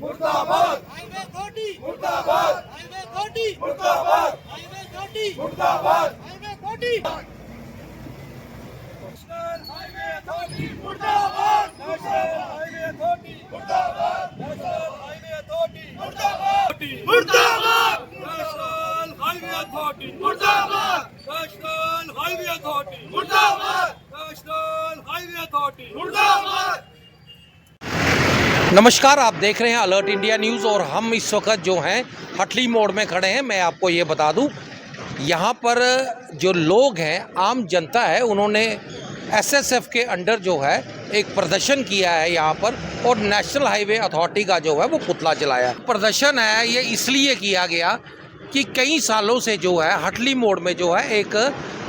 मुर्दाबाद highway authority मुर्दाबाद highway authority मुर्दाबाद हाईवे अथॉरिटी मुर्दाबाद highway authority national highway authority मुर्दाबाद नेशनल हाईवे अथॉरिटी मुर्दाबाद नेशनल हाईवे अथॉरिटी मुर्दाबाद मुर्दाबाद नेशनल हाईवे अथॉरिटी मुर्दाबाद नेशनल हाईवे अथॉरिटी मुर्दाबाद नेशनल हाईवे अथॉरिटी मुर्दाबाद। नमस्कार, आप देख रहे हैं अलर्ट इंडिया न्यूज़ और हम इस वक्त जो हैं हटली मोड़ में खड़े हैं। मैं आपको ये बता दूं, यहाँ पर जो लोग हैं, आम जनता है, उन्होंने एसएसएफ के अंडर जो है एक प्रदर्शन किया है यहाँ पर और नेशनल हाईवे अथॉरिटी का जो है वो पुतला जलाया। प्रदर्शन है ये इसलिए किया गया कि कई सालों से जो है हटली मोड़ में जो है एक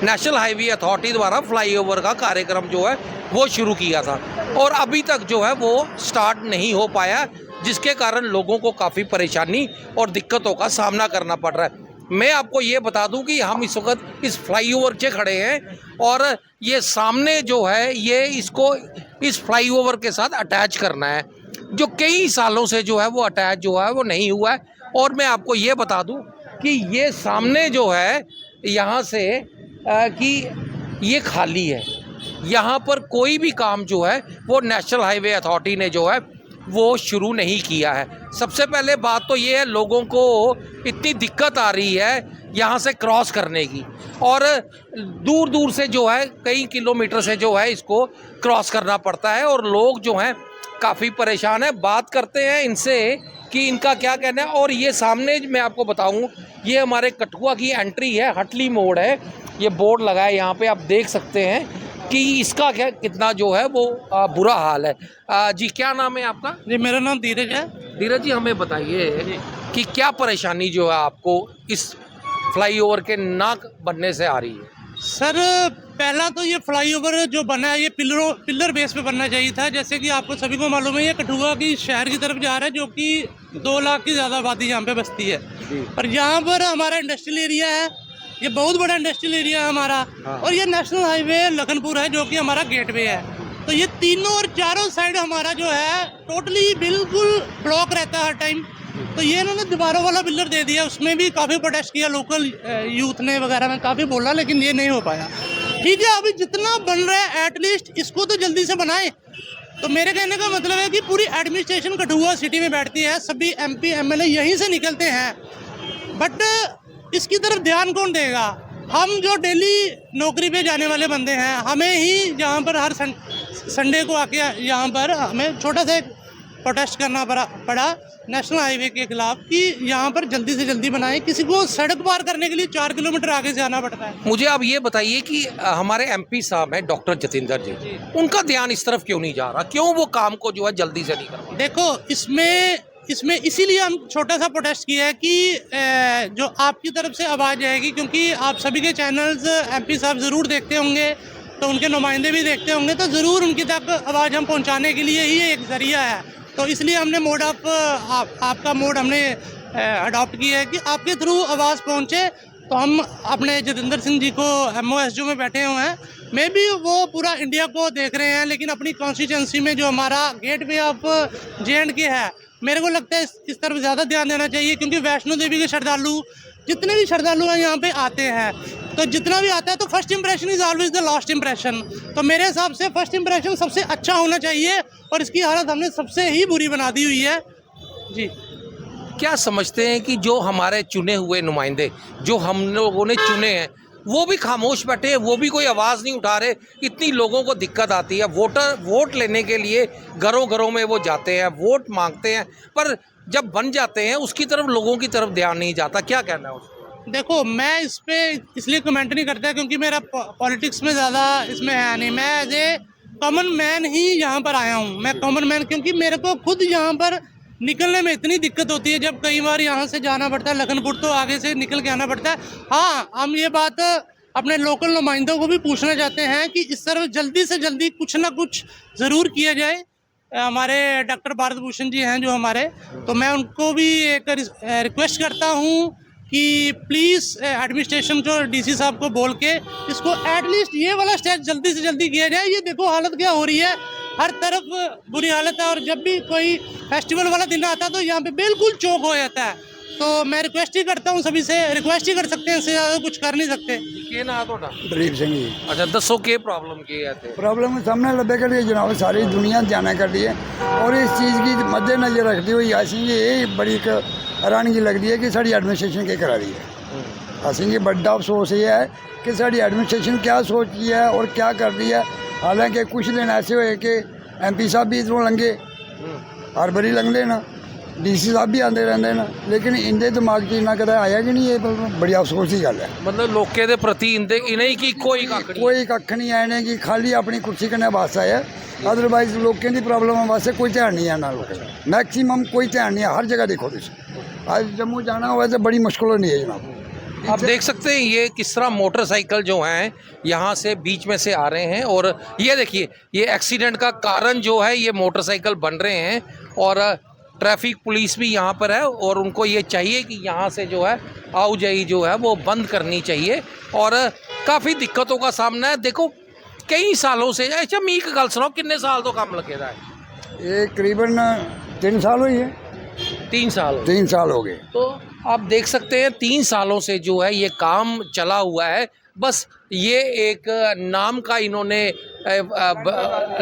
नेशनल हाईवे अथॉरिटी द्वारा फ्लाईओवर का कार्यक्रम जो है वो शुरू किया था और अभी तक जो है वो स्टार्ट नहीं हो पाया, जिसके कारण लोगों को काफ़ी परेशानी और दिक्कतों का सामना करना पड़ रहा है। मैं आपको ये बता दूं कि हम इस वक्त इस फ्लाईओवर के खड़े हैं और ये सामने जो है ये इसको इस फ्लाईओवर के साथ अटैच करना है, जो कई सालों से जो है वो अटैच जो है वो नहीं हुआ है। और मैं आपको ये बता दूं कि ये सामने जो है यहाँ से कि ये खाली है, यहाँ पर कोई भी काम जो है वो नेशनल हाईवे अथॉरिटी ने जो है वो शुरू नहीं किया है। सबसे पहले बात तो ये है, लोगों को इतनी दिक्कत आ रही है यहाँ से क्रॉस करने की और दूर दूर से जो है कई किलोमीटर से जो है इसको क्रॉस करना पड़ता है और लोग जो हैं काफ़ी परेशान हैं। बात करते हैं इनसे कि इनका क्या कहना है। और ये सामने मैं आपको बताऊं, ये हमारे कठुआ की एंट्री है, हटली मोड़ है, ये बोर्ड लगा है यहाँ पे, आप देख सकते हैं कि इसका क्या कितना जो है वो बुरा हाल है। जी क्या नाम है आपका? जी मेरा नाम धीरज है। धीरज जी, हमें बताइए कि क्या परेशानी जो है आपको इस फ्लाईओवर के ना बनने से आ रही है? सर पहला तो ये फ्लाईओवर जो बना है ये पिलर बेस पे बनना चाहिए था। जैसे कि आपको सभी को मालूम है ये कठुआ की शहर की तरफ जा रहा है, जो कि 2 लाख की ज़्यादा आबादी यहाँ पे बसती है। पर यहाँ पर हमारा इंडस्ट्रियल एरिया है, ये बहुत बड़ा इंडस्ट्रियल एरिया है हमारा। हाँ। और ये नेशनल हाईवे लखनपुर है जो कि हमारा गेटवे है। तो ये तीनों और चारों साइड हमारा जो है टोटली बिल्कुल ब्लॉक रहता है हर टाइम। तो ये इन्होंने दोबारा वाला पिलर दे दिया, उसमें भी काफ़ी प्रोटेस्ट किया लोकल यूथ ने वगैरह में काफ़ी बोला, लेकिन ये नहीं हो पाया। ठीक है, अभी जितना बन रहा है एटलीस्ट इसको तो जल्दी से बनाए। तो मेरे कहने का मतलब है कि पूरी एडमिनिस्ट्रेशन कठुआ सिटी में बैठती है, सभी MP MLA यहीं से निकलते हैं, बट इसकी तरफ ध्यान कौन देगा? हम जो डेली नौकरी पे जाने वाले बंदे हैं, हमें ही यहाँ पर हर संडे को आके यहाँ पर हमें छोटा सा एक प्रोटेस्ट करना पड़ा नेशनल हाईवे के खिलाफ कि यहाँ पर जल्दी से जल्दी बनाएं। किसी को सड़क पार करने के लिए 4 किलोमीटर आगे से आना पड़ता है। मुझे आप ये बताइए कि हमारे MP साहब हैं डॉक्टर जतिंदर जी, उनका ध्यान इस तरफ क्यों नहीं जा रहा? क्यों वो काम को जो है जल्दी से नहीं कर रहा? देखो इसमें इसीलिए हम छोटा सा प्रोटेस्ट किया है कि जो आपकी तरफ से आवाज़ आएगी, क्योंकि आप सभी के चैनल्स MP साहब ज़रूर देखते होंगे, तो उनके नुमाइंदे भी देखते होंगे, तो ज़रूर उनकी तक आवाज़ हम पहुंचाने के लिए ही एक ज़रिया है। तो इसलिए हमने मोड ऑफ आपका मोड हमने अडॉप्ट किया है कि आपके थ्रू आवाज़ पहुंचे। तो हम अपने जतिंदर सिंह जी को MOSO में बैठे हुए हैं, मे भी वो पूरा इंडिया को देख रहे हैं, लेकिन अपनी कॉन्स्टिट्यूंसी में जो हमारा गेटवे ऑफ J&K है, मेरे को लगता है इस तरफ ज़्यादा ध्यान देना चाहिए, क्योंकि वैष्णो देवी के श्रद्धालु जितने भी श्रद्धालु हैं यहाँ पे आते हैं, तो जितना भी आता है तो first impression is always the last impression. तो मेरे हिसाब से फर्स्ट इंप्रेशन सबसे अच्छा होना चाहिए और इसकी हालत हमने सबसे ही बुरी बना दी हुई है। जी क्या समझते हैं कि जो हमारे चुने हुए नुमाइंदे जो हम लोगों ने चुने हैं वो भी खामोश बैठे हैं, वो भी कोई आवाज़ नहीं उठा रहे? इतनी लोगों को दिक्कत आती है, वोट लेने के लिए घरों घरों में वो जाते हैं, वोट मांगते हैं, पर जब बन जाते हैं उसकी तरफ लोगों की तरफ ध्यान नहीं जाता। क्या कहना है उसको? देखो, मैं इस पर इसलिए कमेंट नहीं करता क्योंकि मेरा पॉलिटिक्स में ज़्यादा इसमें है नहीं। मैं एज ए कॉमन मैन ही यहाँ पर आया हूँ। मैं कॉमन मैन, क्योंकि मेरे को खुद यहाँ पर निकलने में इतनी दिक्कत होती है, जब कई बार यहाँ से जाना पड़ता है लखनपुर, तो आगे से निकल के आना पड़ता है। हाँ, हम ये बात अपने लोकल नुमाइंदों को भी पूछना चाहते हैं कि इस तरफ जल्दी से जल्दी कुछ ना कुछ ज़रूर किया जाए। हमारे डॉक्टर भारत भूषण जी हैं जो हमारे, तो मैं उनको भी एक रिक्वेस्ट करता हूँ कि प्लीज़ एडमिनिस्ट्रेशन को DC साहब को बोल के इसको एटलीस्ट ये वाला स्टेज जल्दी से जल्दी किया जाए। ये देखो हालत क्या हो रही है, हर तरफ बुरी हालत है। और जब भी कोई फेस्टिवल वाला दिन आता है तो यहाँ पे बिल्कुल चौक हो जाता है। तो मैं रिक्वेस्ट ही करता हूँ सभी से, रिक्वेस्ट ही कर सकते हैं, इससे ज़्यादा कुछ कर नहीं सकते। के ना थोड़ा दलीप सिंह जी। अच्छा दसो के प्रॉब्लम की है प्रॉब्लम सामने लब्बे कर लिए जनाब, सारी दुनिया ध्यान कर दी है और इस चीज़ की मद्देनजर रखती हुई असें ये बड़ी एक हैरानगी लगती है कि साड़ी एडमिनिस्ट्रेशन क्या करा दी है। असें ये बड़ा अफसोस ये है कि साड़ी एडमिनिस्ट्रेशन क्या सोच रही है और क्या कर रही है। हालांकि कुछ दिन ऐसे हुए कि MP साहब भी इधरों लंघे, हर बारी लंघते ना, DC साहब भी आते रहते ना, लेकिन इंदे दिमाग च इन्ना कदा आया कि नहीं। ये बड़ी अफसोस की गल है। मतलब लोके दे प्रति इन्हें की कोई कक्ख नहीं है इन्हें कि खाली अपनी कुर्सी कन्नै वास आया, अदरवाइज लोकें दी प्रॉब्लम वास्ते कोई ध्यान नहीं है ना। लोकें मैक्सीमम कोई ध्यान नहीं है। हर जगह देखो तुम, आज जम्मू जाना हुआ तो बड़ी मुश्किल होनी है जनाब। आप देख सकते हैं ये किस तरह मोटरसाइकिल जो हैं यहाँ से बीच में से आ रहे हैं और ये देखिए ये एक्सीडेंट का कारण जो है ये मोटरसाइकिल बन रहे हैं। और ट्रैफिक पुलिस भी यहाँ पर है और उनको ये चाहिए कि यहाँ से जो है आवाजाही जो है वो बंद करनी चाहिए। और काफ़ी दिक्कतों का सामना है। देखो कई सालों से, अच्छा मी एक गल सुनाओ, कितने साल तो काम लगे है? ये करीबन 3 साल हुई है। 3 साल 3 साल हो गए। तो आप देख सकते हैं 3 सालों से जो है ये काम चला हुआ है। बस ये एक नाम का इन्होंने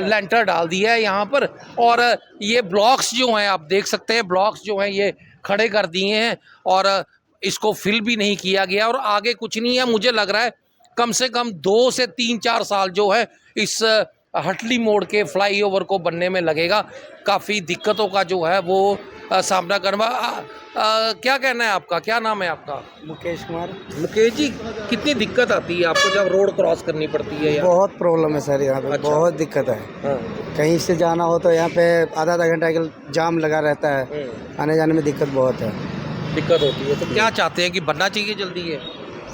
लेंटर डाल दिया है यहाँ पर। और ये ब्लॉक्स जो हैं आप देख सकते हैं, ब्लॉक्स जो हैं ये खड़े कर दिए हैं और इसको फिल भी नहीं किया गया। और आगे कुछ नहीं है। मुझे लग रहा है कम से कम 2 से 3-4 साल जो है इस हटली मोड़ के फ्लाईओवर को बनने में लगेगा। काफ़ी दिक्कतों का जो है वो सामना करना। क्या कहना है आपका, क्या नाम है आपका? मुकेश कुमार। मुकेश जी, कितनी दिक्कत आती है आपको जब रोड क्रॉस करनी पड़ती है यहाँ? बहुत प्रॉब्लम है सर यहाँ पे। अच्छा। बहुत दिक्कत है। हाँ। कहीं से जाना हो तो यहाँ पे आधा घंटा का जाम लगा रहता है। आने जाने में दिक्कत बहुत है। दिक्कत होती है। तो क्या चाहते हैं कि बनना चाहिए जल्दी है?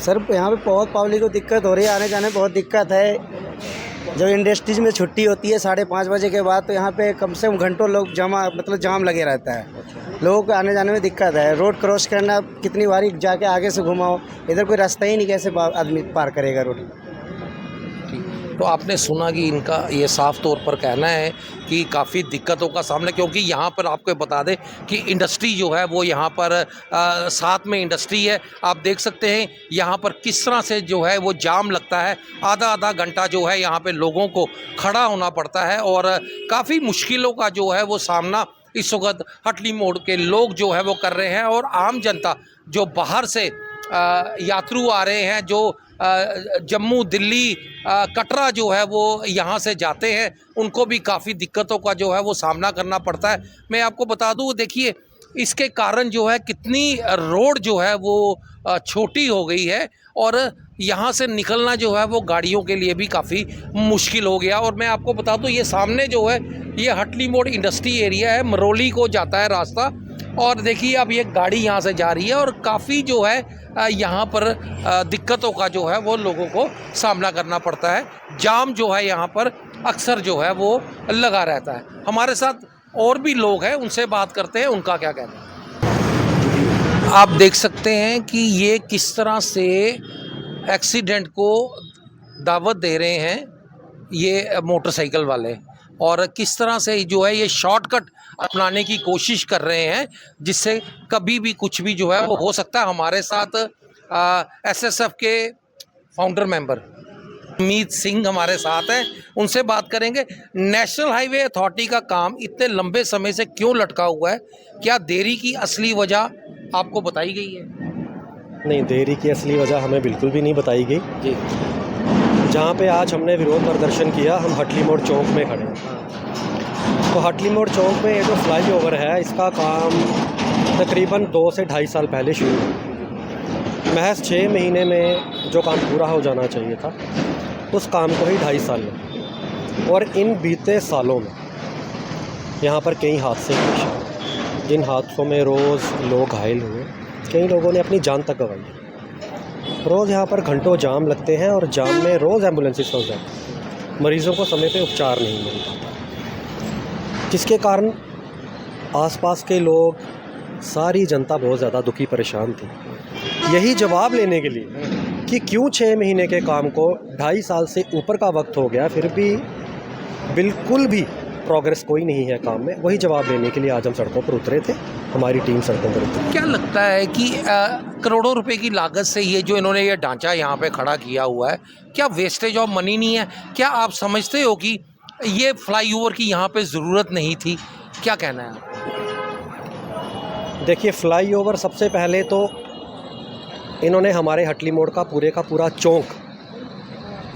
सर यहाँ पे बहुत पब्लिक को दिक्कत हो रही है, आने जाने में बहुत दिक्कत है। जब इंडस्ट्रीज में छुट्टी होती है 5:30 बजे के बाद तो यहाँ पे कम से कम घंटों लोग जाम लगे रहता है। लोगों को आने जाने में दिक्कत है। रोड क्रॉस करना कितनी बारी जाके आगे से घुमाओ, इधर कोई रास्ता ही नहीं, कैसे आदमी पार करेगा रोड। तो आपने सुना कि इनका ये साफ तौर पर कहना है कि काफ़ी दिक्कतों का सामना, क्योंकि यहाँ पर आपको बता दें कि इंडस्ट्री जो है वो यहाँ पर साथ में इंडस्ट्री है। आप देख सकते हैं यहाँ पर किस तरह से जो है वो जाम लगता है। आधा घंटा जो है यहाँ पे लोगों को खड़ा होना पड़ता है और काफ़ी मुश्किलों का जो है वो सामना इस वक्त हटली मोड़ के लोग जो है वो कर रहे हैं। और आम जनता जो बाहर से यात्रु आ रहे हैं, जो जम्मू, दिल्ली, कटरा जो है वो यहाँ से जाते हैं, उनको भी काफ़ी दिक्कतों का जो है वो सामना करना पड़ता है। मैं आपको बता दूँ, देखिए इसके कारण जो है कितनी रोड जो है वो छोटी हो गई है और यहाँ से निकलना जो है वो गाड़ियों के लिए भी काफ़ी मुश्किल हो गया। और मैं आपको बता दूँ ये सामने जो है ये हटली मोड़ इंडस्ट्री एरिया है, मरोली को जाता है रास्ता। और देखिए अब ये गाड़ी यहाँ से जा रही है और काफ़ी जो है यहाँ पर दिक्कतों का जो है वो लोगों को सामना करना पड़ता है। जाम जो है यहाँ पर अक्सर जो है वो लगा रहता है। हमारे साथ और भी लोग हैं, उनसे बात करते हैं, उनका क्या कहना है। आप देख सकते हैं कि ये किस तरह से एक्सीडेंट को दावत दे रहे हैं ये मोटरसाइकिल वाले, और किस तरह से जो है ये शॉर्टकट अपनाने की कोशिश कर रहे हैं जिससे कभी भी कुछ भी जो है वो हो सकता है। हमारे साथ SSF के फाउंडर मेंबर अमित सिंह हमारे साथ हैं, उनसे बात करेंगे। नेशनल हाईवे अथॉरिटी का काम इतने लंबे समय से क्यों लटका हुआ है? क्या देरी की असली वजह आपको बताई गई है? नहीं, देरी की असली वजह हमें बिल्कुल भी नहीं बताई गई जी। जहाँ पे आज हमने विरोध प्रदर्शन किया, हम हटली मोड़ चौक में खड़े हैं। तो हटली मोड़ चौक में ये जो फ्लाईओवर है इसका काम तकरीबन 2 से 2.5 साल पहले शुरू हुआ। महज 6 महीने में जो काम पूरा हो जाना चाहिए था उस काम को ही 2.5 साल में। और इन बीते सालों में यहाँ पर कई हादसे पेश आए, जिन हादसों में रोज़ लोग घायल हुए, कई लोगों ने अपनी जान तक गंवाई। रोज़ यहाँ पर घंटों जाम लगते हैं और जाम में रोज़ एम्बुलेंसेस फंस जाती हैं, मरीज़ों को समय पे उपचार नहीं मिल पाता, जिसके कारण आसपास के लोग, सारी जनता बहुत ज़्यादा दुखी परेशान थी। यही जवाब लेने के लिए कि क्यों 6 महीने के काम को 2.5 साल से ऊपर का वक्त हो गया फिर भी बिल्कुल भी प्रोग्रेस कोई नहीं है काम में, वही जवाब देने के लिए आज हम सड़कों पर उतरे थे, हमारी टीम सड़कों पर उतरी। क्या लगता है कि करोड़ों रुपए की लागत से ये जो इन्होंने ये ढांचा यहाँ पे खड़ा किया हुआ है, क्या वेस्टेज ऑफ मनी नहीं है? क्या आप समझते हो कि ये फ्लाईओवर की यहाँ पे ज़रूरत नहीं थी? क्या कहना है आपका? देखिए, फ्लाईओवर सबसे पहले तो इन्होंने हमारे हटली मोड़ का पूरा चौक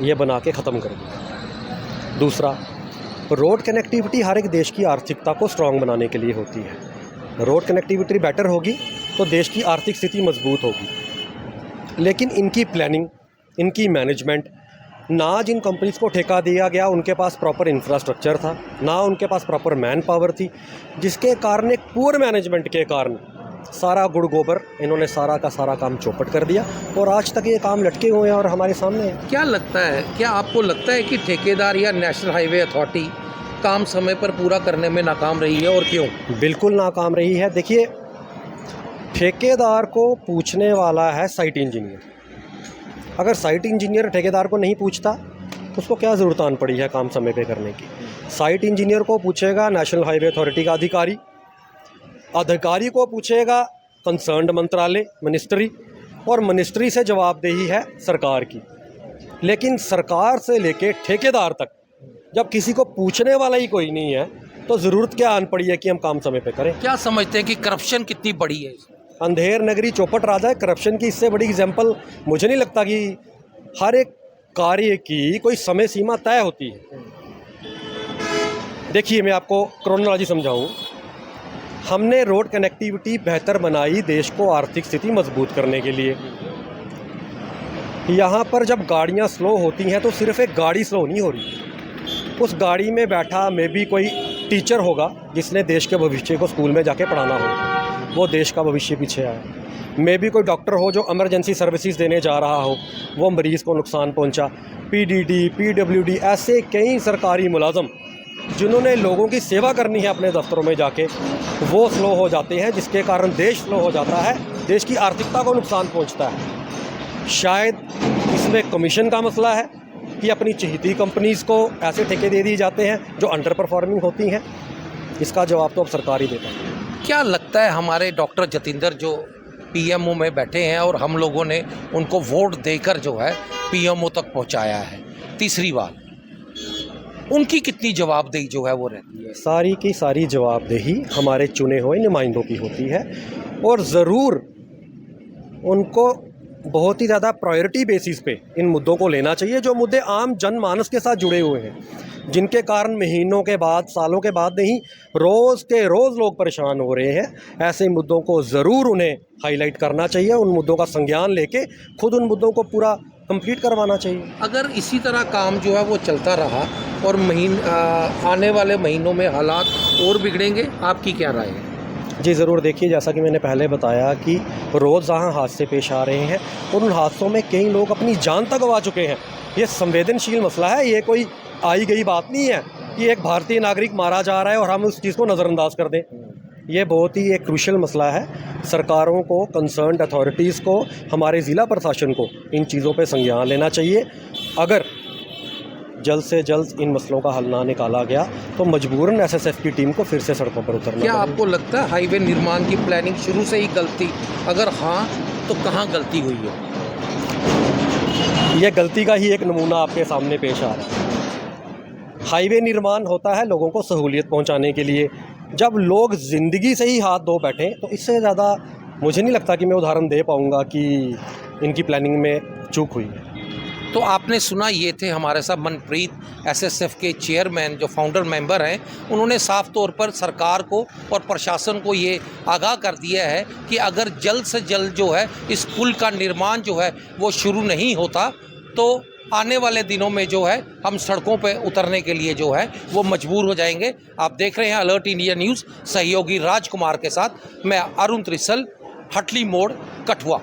ये बना के ख़त्म कर दिया। दूसरा, रोड कनेक्टिविटी हर एक देश की आर्थिकता को स्ट्रॉन्ग बनाने के लिए होती है। रोड कनेक्टिविटी बेटर होगी तो देश की आर्थिक स्थिति मजबूत होगी, लेकिन इनकी प्लानिंग, इनकी मैनेजमेंट, ना जिन कंपनीज़ को ठेका दिया गया उनके पास प्रॉपर इंफ्रास्ट्रक्चर था, ना उनके पास प्रॉपर मैन पावर थी, जिसके कारण एक पुअर मैनेजमेंट के कारण सारा गुड़ गोबर इन्होंने सारा का सारा काम चौपट कर दिया और आज तक ये काम लटके हुए हैं और हमारे सामने है। क्या लगता है, क्या आपको लगता है कि ठेकेदार या नेशनल हाईवे अथॉरिटी काम समय पर पूरा करने में नाकाम रही है, और क्यों? बिल्कुल नाकाम रही है। देखिए, ठेकेदार को पूछने वाला है साइट इंजीनियर। अगर साइट इंजीनियर ठेकेदार को नहीं पूछता तो उसको क्या ज़रूरत आन पड़ी है काम समय पे करने की? साइट इंजीनियर को पूछेगा नेशनल हाईवे अथॉरिटी का अधिकारी, अधिकारी को पूछेगा कंसर्न्ड मंत्रालय, मिनिस्ट्री, और मिनिस्ट्री से जवाबदेही है सरकार की। लेकिन सरकार से लेके ठेकेदार तक जब किसी को पूछने वाला ही कोई नहीं है तो ज़रूरत क्या आन पड़ी है कि हम काम समय पे करें? क्या समझते हैं कि करप्शन कितनी बड़ी है? अंधेर नगरी चौपट राजा है। करप्शन की इससे बड़ी एग्जाम्पल मुझे नहीं लगता कि हर एक कार्य की कोई समय सीमा तय होती है। देखिए, मैं आपको क्रोनोलॉजी समझाऊं। हमने रोड कनेक्टिविटी बेहतर बनाई देश को आर्थिक स्थिति मजबूत करने के लिए। यहाँ पर जब गाड़ियाँ स्लो होती हैं तो सिर्फ एक गाड़ी स्लो नहीं हो रही, उस गाड़ी में बैठा मे भी कोई टीचर होगा जिसने देश के भविष्य को स्कूल में जाके पढ़ाना हो, वो देश का भविष्य पीछे आया। मे भी कोई डॉक्टर हो जो इमरजेंसी सर्विसेज देने जा रहा हो, वो मरीज़ को नुकसान पहुंचा। पीडीडी, पीडब्ल्यूडी, ऐसे कई सरकारी मुलाजम जिन्होंने लोगों की सेवा करनी है अपने दफ्तरों में जाके, वो स्लो हो जाते हैं, जिसके कारण देश स्लो हो जाता है, देश की आर्थिकता को नुकसान पहुंचता है। शायद इसमें कमीशन का मसला है कि अपनी चहेती कंपनीज़ को ऐसे ठेके दे दिए जाते हैं जो अंडर परफॉर्मिंग होती हैं। इसका जवाब तो अब सरकार ही देता है। क्या लगता है, हमारे डॉक्टर जतिंदर जो पीएमओ में बैठे हैं और हम लोगों ने उनको वोट देकर जो है पीएमओ तक पहुंचाया है तीसरी बार, उनकी कितनी जवाबदेही जो है वो रहती है? सारी की सारी जवाबदेही हमारे चुने हुए नुमाइंदों की होती है और ज़रूर उनको बहुत ही ज़्यादा प्रायोरिटी बेसिस पे इन मुद्दों को लेना चाहिए, जो मुद्दे आम जनमानस के साथ जुड़े हुए हैं, जिनके कारण महीनों के बाद, सालों के बाद नहीं, रोज़ के रोज़ लोग परेशान हो रहे हैं। ऐसे मुद्दों को ज़रूर उन्हें हाईलाइट करना चाहिए, उन मुद्दों का संज्ञान लेके खुद उन मुद्दों को पूरा कंप्लीट करवाना चाहिए। अगर इसी तरह काम जो है वो चलता रहा और आने वाले महीनों में हालात और बिगड़ेंगे, आपकी क्या राय है? जी ज़रूर। देखिए, जैसा कि मैंने पहले बताया कि रोज़ जहाँ हादसे पेश आ रहे हैं और उन हादसों में कई लोग अपनी जान तक गंवा चुके हैं। ये संवेदनशील मसला है, ये कोई आई गई बात नहीं है कि एक भारतीय नागरिक मारा जा रहा है और हम उस चीज़ को नज़रअंदाज कर दें। ये बहुत ही एक क्रूशल मसला है। सरकारों को, कंसर्न्ड अथॉरिटीज़ को, हमारे ज़िला प्रशासन को इन चीज़ों पे संज्ञान लेना चाहिए। अगर जल्द से जल्द इन मसलों का हल ना निकाला गया तो मजबूरन एसएसएफ की टीम को फिर से सड़कों पर उतरना। क्या आपको लगता है हाईवे निर्माण की प्लानिंग शुरू से ही गलती? अगर हाँ, तो कहाँ गलती हुई है? यह गलती का ही एक नमूना आपके सामने पेश आ रहा है। हाईवे निर्माण होता है लोगों को सहूलियत पहुंचाने के लिए। जब लोग ज़िंदगी से ही हाथ धो बैठें तो इससे ज़्यादा मुझे नहीं लगता कि मैं उदाहरण दे पाऊंगा कि इनकी प्लानिंग में चूक हुई है। तो आपने सुना, ये थे हमारे साथ मनप्रीत, एसएसएफ के चेयरमैन जो फाउंडर मेंबर हैं। उन्होंने साफ तौर पर सरकार को और प्रशासन को ये आगाह कर दिया है कि अगर जल्द से जल्द जो है इस पुल का निर्माण जो है वो शुरू नहीं होता तो आने वाले दिनों में जो है हम सड़कों पर उतरने के लिए जो है वो मजबूर हो जाएंगे। आप देख रहे हैं अलर्ट इंडिया न्यूज़, सहयोगी राजकुमार के साथ मैं अरुण त्रिसल, हटली मोड़, कठुआ।